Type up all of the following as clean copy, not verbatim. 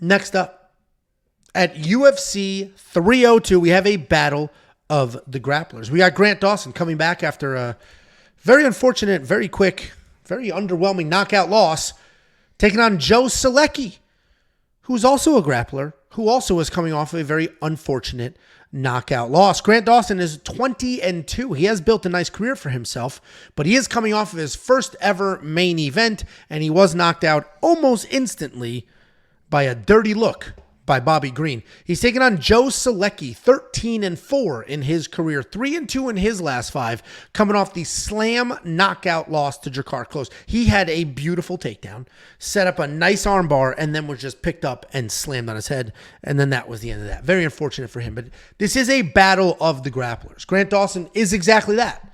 Next up, at UFC 302, we have a battle of the grapplers. We got Grant Dawson coming back after a very unfortunate, very quick, very underwhelming knockout loss, taking on Joe Solecki, who's also a grappler, who also is coming off of a very unfortunate knockout loss. Grant Dawson is 20-2. He has built a nice career for himself, but he is coming off of his first ever main event, and he was knocked out almost instantly by a dirty look by Bobby Green. He's taken on Joe Solecki, 13-4 in his career, 3-2 in his last 5, coming off the slam knockout loss to Jakar Close. He had a beautiful takedown, set up a nice armbar, and then was just picked up and slammed on his head, and then that was the end of that. Very unfortunate for him, but this is a battle of the grapplers. Grant Dawson is exactly that.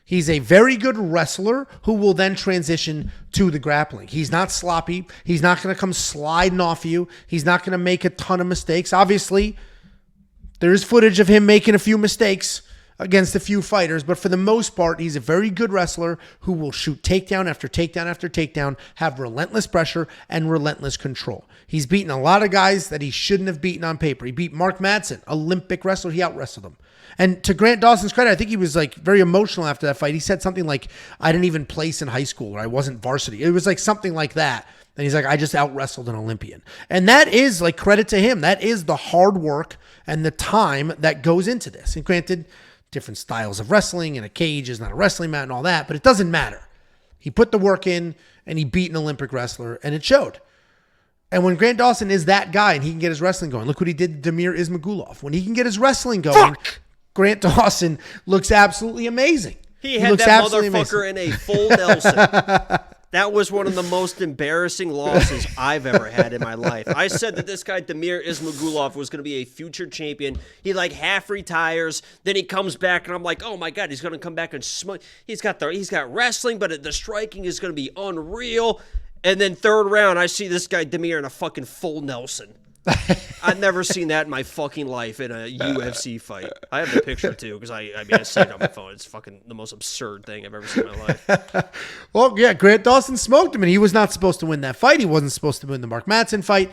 He's a very good wrestler who will then transition to the grappling. He's not sloppy. He's not going to come sliding off you. He's not going to make a ton of mistakes. Obviously, there's footage of him making a few mistakes against a few fighters, but for the most part, he's a very good wrestler who will shoot takedown after takedown after takedown, have relentless pressure and relentless control. He's beaten a lot of guys that he shouldn't have beaten on paper. He beat Mark Madsen, Olympic wrestler. He out-wrestled him. And to Grant Dawson's credit, I think he was like very emotional after that fight. He said something like, I didn't even place in high school, or I wasn't varsity. It was like something like that. And he's like, I just out-wrestled an Olympian. And that is like credit to him. That is the hard work and the time that goes into this. And granted, different styles of wrestling, and a cage is not a wrestling mat and all that, but it doesn't matter. He put the work in and he beat an Olympic wrestler, and it showed. And when Grant Dawson is that guy and he can get his wrestling going, look what he did to Damir Ismagulov. When he can get his wrestling going, Grant Dawson looks absolutely amazing. He had that motherfucker in a full Nelson. That was one of the most embarrassing losses I've ever had in my life. I said that this guy, Damir Ismagulov, was going to be a future champion. He like half retires, then he comes back, and I'm like, oh my God, he's going to come back and smoke. He's got wrestling, but the striking is going to be unreal. And then third round, I see this guy, Damir, in a fucking full Nelson. I've never seen that in my fucking life in a UFC fight. I have the picture too, because I saved it on my phone. It's fucking the most absurd thing I've ever seen in my life. Well, yeah, Grant Dawson smoked him, and he was not supposed to win that fight. He wasn't supposed to win the Mark Madsen fight.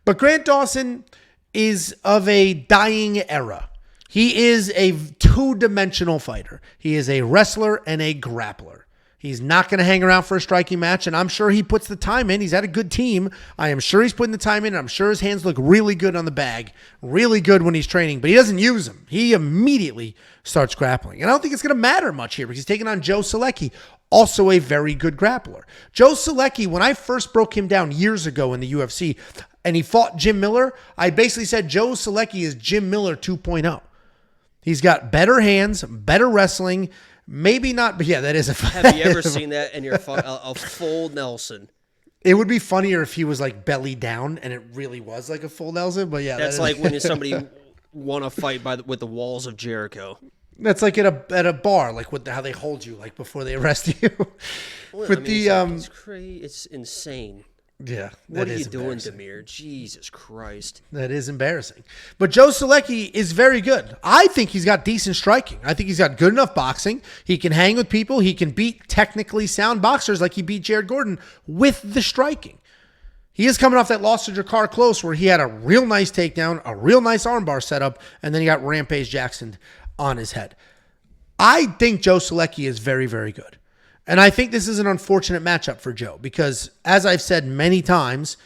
But Grant Dawson is of a dying era. He is a two-dimensional fighter. He is a wrestler and a grappler. He's not going to hang around for a striking match, and I'm sure he puts the time in. He's had a good team. I am sure he's putting the time in. I'm sure his hands look really good on the bag, really good when he's training, but he doesn't use them. He immediately starts grappling. And I don't think it's going to matter much here because he's taking on Joe Solecki, also a very good grappler. Joe Solecki, when I first broke him down years ago in the UFC, and he fought Jim Miller, I basically said Joe Solecki is Jim Miller 2.0. He's got better hands, better wrestling. Maybe not, but yeah, that is a fight. Have you ever seen that in your a full Nelson? It would be funnier if he was like belly down and it really was like a full Nelson, but yeah. That's like when somebody won a fight with the walls of Jericho. That's like at a bar, like how they hold you like before they arrest you. Well, it's crazy. It's insane. Yeah. What are you doing, Damir? Jesus Christ. That is embarrassing. But Joe Solecki is very good. I think he's got decent striking. I think he's got good enough boxing. He can hang with people. He can beat technically sound boxers like he beat Jared Gordon with the striking. He is coming off that loss to Jakar Close where he had a real nice takedown, a real nice armbar setup, and then he got Rampage Jackson on his head. I think Joe Solecki is very, very good. And I think this is an unfortunate matchup for Joe because, as I've said many times,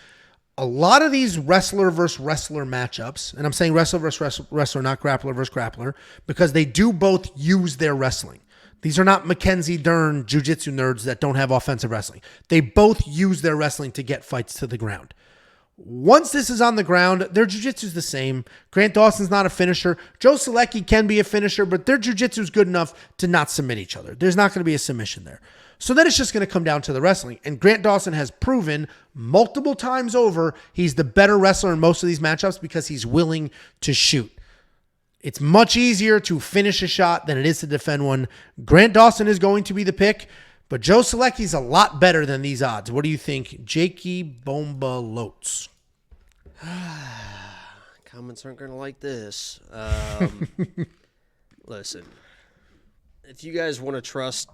a lot of these wrestler versus wrestler matchups, and I'm saying wrestler versus wrestler, not grappler versus grappler, because they do both use their wrestling. These are not Mackenzie Dern jiu-jitsu nerds that don't have offensive wrestling. They both use their wrestling to get fights to the ground. Once this is on the ground, their jiu-jitsu is the same. Grant Dawson's not a finisher. Joe Solecki can be a finisher, but their jiu-jitsu is good enough to not submit each other. There's not going to be a submission there. So then it's just going to come down to the wrestling. And Grant Dawson has proven multiple times over he's the better wrestler in most of these matchups because he's willing to shoot. It's much easier to finish a shot than it is to defend one. Grant Dawson is going to be the pick, but Joe Solecki's a lot better than these odds. What do you think, Jakey Bomba Lotes? Comments aren't going to like this. Listen, if you guys want to trust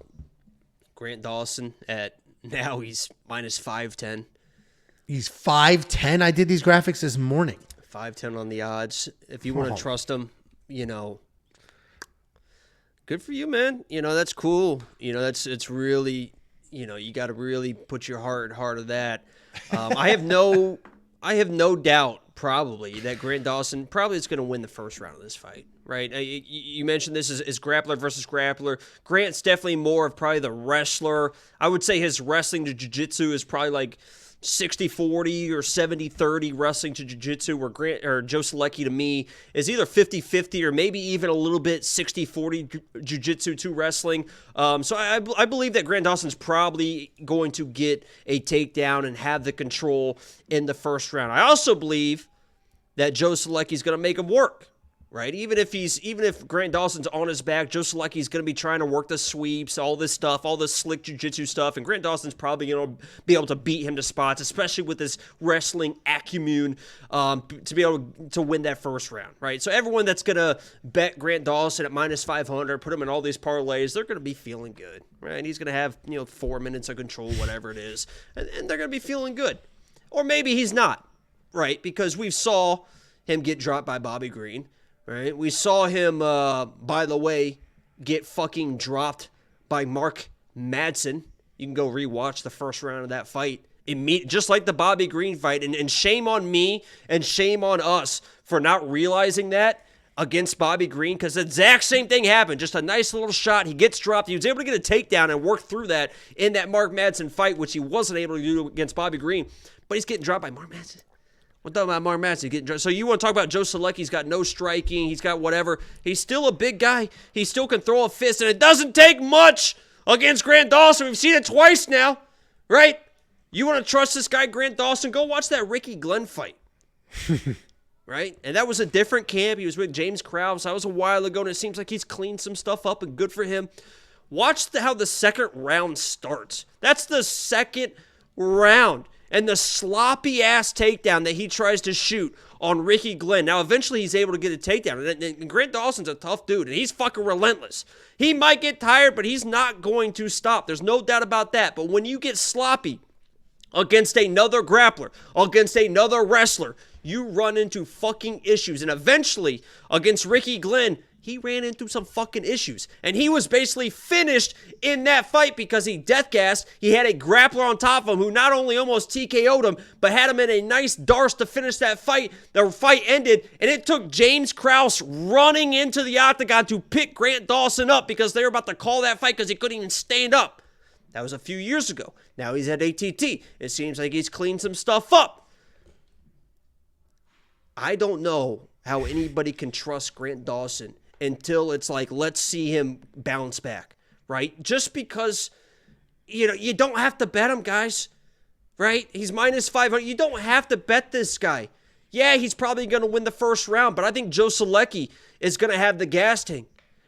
Grant Dawson at now he's minus 510, He's 5'10". I did these graphics this morning. 5'10" on the odds. If you want to trust him, good for you, man. That's cool. It's really, you got to really put your heart of that. I have no doubt probably that Grant Dawson probably is going to win the first round of this fight, right? You mentioned this is grappler versus grappler. Grant's definitely more of probably the wrestler. I would say his wrestling to jiu-jitsu is probably like 60-40 or 70-30 wrestling to jiu-jitsu, where Joe Solecki to me is either 50-50 or maybe even a little bit 60-40 jiu-jitsu to wrestling. So I believe that Grant Dawson's probably going to get a takedown and have the control in the first round. I also believe that Joe Solecki's going to make him work. Right, even if Grant Dawson's on his back, Joe Solecki's going to be trying to work the sweeps, all this stuff, all this slick jiu-jitsu stuff, and Grant Dawson's probably going to be able to beat him to spots, especially with his wrestling acumen, to be able to win that first round. Right, so everyone that's going to bet Grant Dawson at -500, put him in all these parlays, they're going to be feeling good. Right, he's going to have 4 minutes of control, whatever it is, and they're going to be feeling good, or maybe he's not. Right, because we saw him get dropped by Bobby Green. Right, we saw him, by the way, get fucking dropped by Mark Madsen. You can go rewatch the first round of that fight. Just like the Bobby Green fight. And shame on me and shame on us for not realizing that against Bobby Green, because the exact same thing happened. Just a nice little shot. He gets dropped. He was able to get a takedown and work through that in that Mark Madsen fight, which he wasn't able to do against Bobby Green. But he's getting dropped by Mark Madsen. We're talking about Mark Madsen getting dropped. So you want to talk about Joe Solecki? He's got no striking. He's got whatever. He's still a big guy. He still can throw a fist, and it doesn't take much against Grant Dawson. We've seen it twice now, right? You want to trust this guy, Grant Dawson? Go watch that Ricky Glenn fight, right? And that was a different camp. He was with James Krause. That was a while ago, and it seems like he's cleaned some stuff up, and good for him. Watch how the second round starts. That's the second round. And the sloppy-ass takedown that he tries to shoot on Ricky Glenn. Now, eventually, he's able to get a takedown. And Grant Dawson's a tough dude, and he's fucking relentless. He might get tired, but he's not going to stop. There's no doubt about that. But when you get sloppy against another grappler, against another wrestler, you run into fucking issues. And eventually, against Ricky Glenn, he ran into some fucking issues. And he was basically finished in that fight because he death gassed. He had a grappler on top of him who not only almost TKO'd him, but had him in a nice darce to finish that fight. The fight ended, and it took James Krause running into the octagon to pick Grant Dawson up because they were about to call that fight because he couldn't even stand up. That was a few years ago. Now he's at ATT. It seems like he's cleaned some stuff up. I don't know how anybody can trust Grant Dawson until it's like, let's see him bounce back, right? Just because, you don't have to bet him, guys, right? He's -500. You don't have to bet this guy. Yeah, he's probably going to win the first round, but I think Joe Solecki is going to have the gas tank.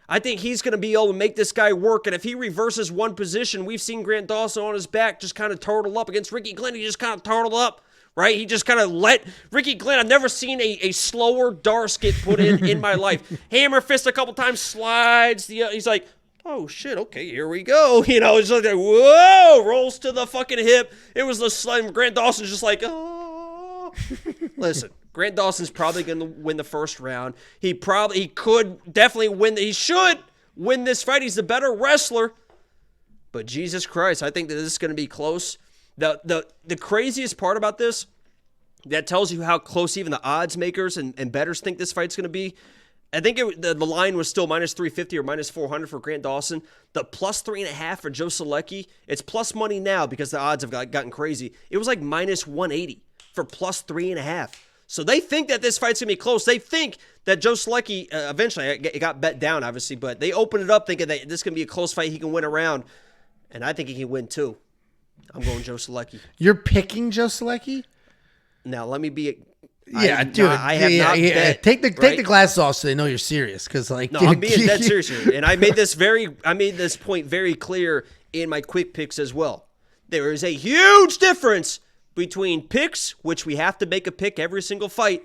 I think he's going to be able to make this guy work, and if he reverses one position, we've seen Grant Dawson on his back just kind of turtle up against Ricky Glenn. He just kind of turtled up. Right? He just kind of let Ricky Glenn. I've never seen a slower darce get put in my life. Hammer fist a couple times, slides. He's like, oh shit, okay, here we go. It's like, whoa, rolls to the fucking hip. It was the slime. Grant Dawson's just like, oh. Listen, Grant Dawson's probably going to win the first round. He could definitely win. He should win this fight. He's the better wrestler. But Jesus Christ, I think that this is going to be close. The craziest part about this, that tells you how close even the odds makers and bettors think this fight's going to be. I think the line was still -350 or -400 for Grant Dawson. The +3.5 for Joe Solecki, it's plus money now because the odds have gotten crazy. It was like -180 for +3.5. So they think that this fight's going to be close. They think that Joe Solecki, eventually, it got bet down, obviously, but they opened it up thinking that this is going to be a close fight. He can win a round, and I think he can win too. I'm going Joe Solecki. You're picking Joe Solecki? Now, let me be... Yeah, dude. I have not bet, take the glasses off so they know you're serious. Because no, I'm being dead serious here. And I made this point very clear in my quick picks as well. There is a huge difference between picks, which we have to make a pick every single fight,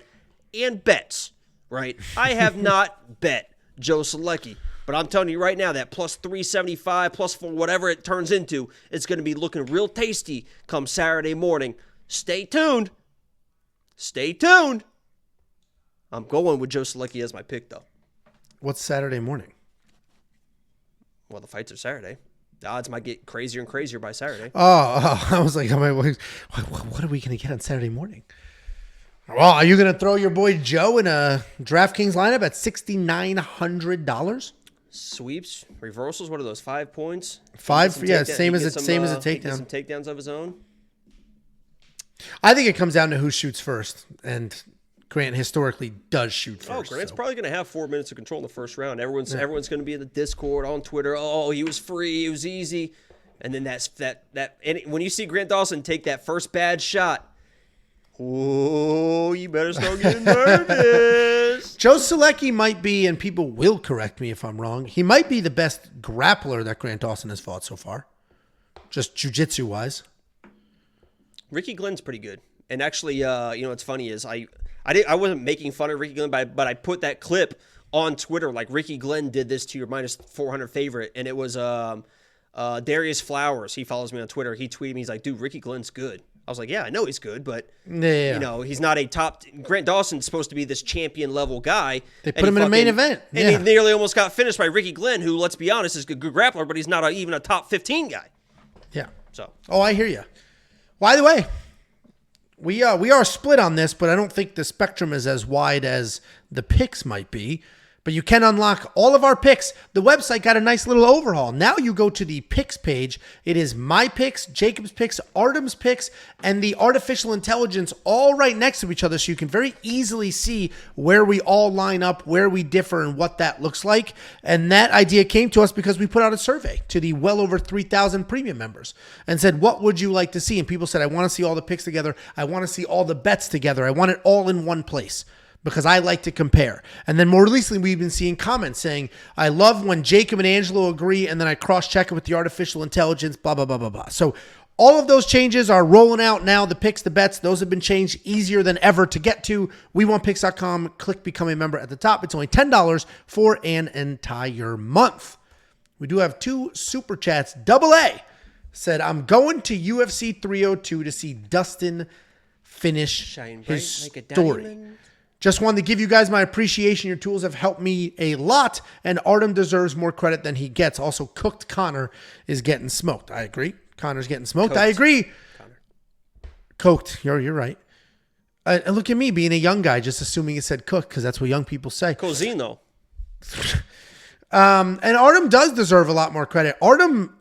and bets, right? I have not bet Joe Solecki. But I'm telling you right now that +375, +4, whatever it turns into, it's going to be looking real tasty come Saturday morning. Stay tuned. Stay tuned. I'm going with Joe Solecki as my pick, though. What's Saturday morning? Well, the fights are Saturday. The odds might get crazier and crazier by Saturday. Oh, I was like, what are we going to get on Saturday morning? Well, are you going to throw your boy Joe in a DraftKings lineup at $6,900? Sweeps, reversals. What are those? 5 points. Five, yeah, same as a takedown. Some takedowns of his own. I think it comes down to who shoots first, and Grant historically does shoot first. Grant's probably going to have 4 minutes of control in the first round. Everyone's going to be in the Discord, on Twitter. Oh, he was free. It was easy. And then when you see Grant Dawson take that first bad shot, oh, you better start getting nervous. Joe Solecki might be, and people will correct me if I'm wrong, he might be the best grappler that Grant Dawson has fought so far, just jiu-jitsu wise. Ricky Glenn's pretty good. And actually, what's funny is I wasn't making fun of Ricky Glenn, but I put that clip on Twitter, like Ricky Glenn did this to your minus 400 favorite, and it was Darius Flowers. He follows me on Twitter. He tweeted me. He's like, dude, Ricky Glenn's good. I was like, yeah, I know he's good, but he's not a top. Grant Dawson's supposed to be this champion level guy. They put him in a main event, and he nearly almost got finished by Ricky Glenn, who, let's be honest, is a good grappler, but he's not even a top 15 guy. Yeah. So. Oh, I hear you. By the way, we are split on this, but I don't think the spectrum is as wide as the picks might be. But you can unlock all of our picks. The website got a nice little overhaul. Now you go to the picks page. It is my picks, Jacob's picks, Artem's picks, and the artificial intelligence all right next to each other. So you can very easily see where we all line up, where we differ, and what that looks like. And that idea came to us because we put out a survey to the well over 3,000 premium members and said, what would you like to see? And people said, I want to see all the picks together. I want to see all the bets together. I want it all in one place, because I like to compare. And then more recently, we've been seeing comments saying, I love when Jacob and Angelo agree, and then I cross-check it with the artificial intelligence, blah, blah, blah, blah, blah. So all of those changes are rolling out now. The picks, the bets, those have been changed, easier than ever to get to. WeWantPicks.com. Click Become a Member at the top. It's only $10 for an entire month. We do have 2 super chats. Double A said, I'm going to UFC 302 to see Dustin finish his story. Just wanted to give you guys my appreciation. Your tools have helped me a lot, and Artem deserves more credit than he gets. Also, Cooked Connor is getting smoked. I agree. Connor's getting smoked. Cooked. I agree. Connor. Coked. You're right. And look at me being a young guy, just assuming it said cooked because that's what young people say. Cozino. And Artem does deserve a lot more credit. Artem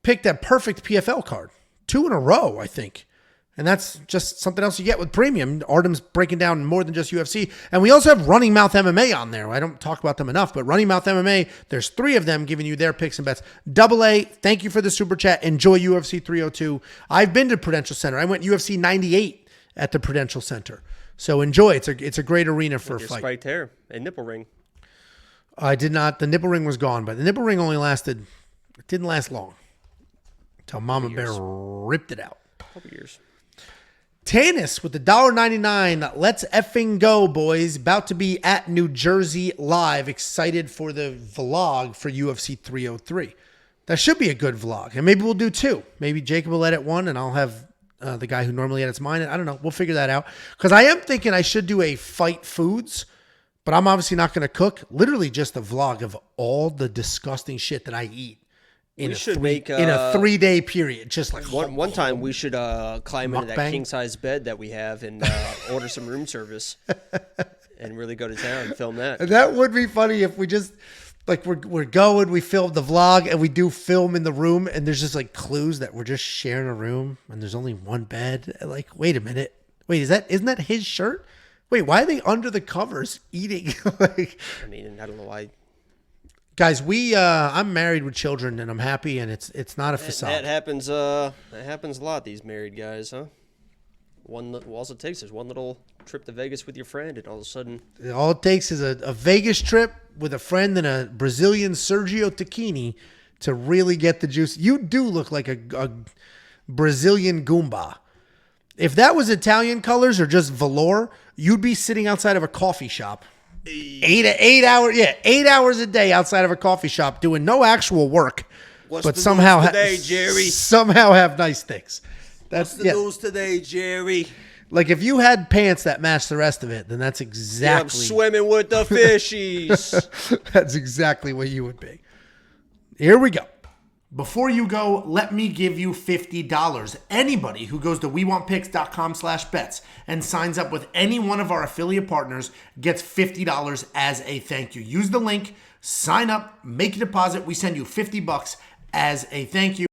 picked a perfect PFL card. 2 in a row, I think. And that's just something else you get with premium. Artem's breaking down more than just UFC. And we also have Running Mouth MMA on there. I don't talk about them enough, but Running Mouth MMA, there's 3 of them giving you their picks and bets. Double A, thank you for the super chat. Enjoy UFC 302. I've been to Prudential Center. I went UFC 98 at the Prudential Center. So enjoy. It's a great arena for a fight. Spiked hair and nipple ring. I did not. The nipple ring was gone, but the nipple ring only lasted, it didn't last long until Mama Bear ripped it out. Couple years. Tanis with the $1.99. Let's effing go, boys. About to be at New Jersey live. Excited for the vlog for UFC 303. That should be a good vlog. And maybe we'll do 2. Maybe Jacob will edit 1 and I'll have the guy who normally edits mine. I don't know. We'll figure that out. Because I am thinking I should do a fight foods, but I'm obviously not going to cook. Literally just a vlog of all the disgusting shit that I eat. In a 3-day period, just like one time we should climb into that king size bed that we have and order some room service and really go to town and film that. And that would be funny if we just like we're going, we film the vlog and we do film in the room and there's just like clues that we're just sharing a room and there's only one bed. Like, wait a minute, isn't that his shirt? Wait, why are they under the covers eating? I mean, I don't know why. Guys, I'm married with children and I'm happy, and it's not a facade. That happens. That happens a lot. These married guys, huh? All it takes is one little trip to Vegas with your friend, and all of a sudden, all it takes is a Vegas trip with a friend and a Brazilian Sergio Tacchini to really get the juice. You do look like a Brazilian Goomba. If that was Italian colors or just velour, you'd be sitting outside of a coffee shop. 8 hours a day outside of a coffee shop doing no actual work, but somehow today, Jerry? Somehow have nice things. What's the news today, Jerry? Like if you had pants that match the rest of it, then that's exactly. I'm swimming with the fishies. That's exactly what you would be. Here we go. Before you go, let me give you $50. Anybody who goes to wewantpicks.com/bets and signs up with any one of our affiliate partners gets $50 as a thank you. Use the link, sign up, make a deposit. We send you $50 as a thank you.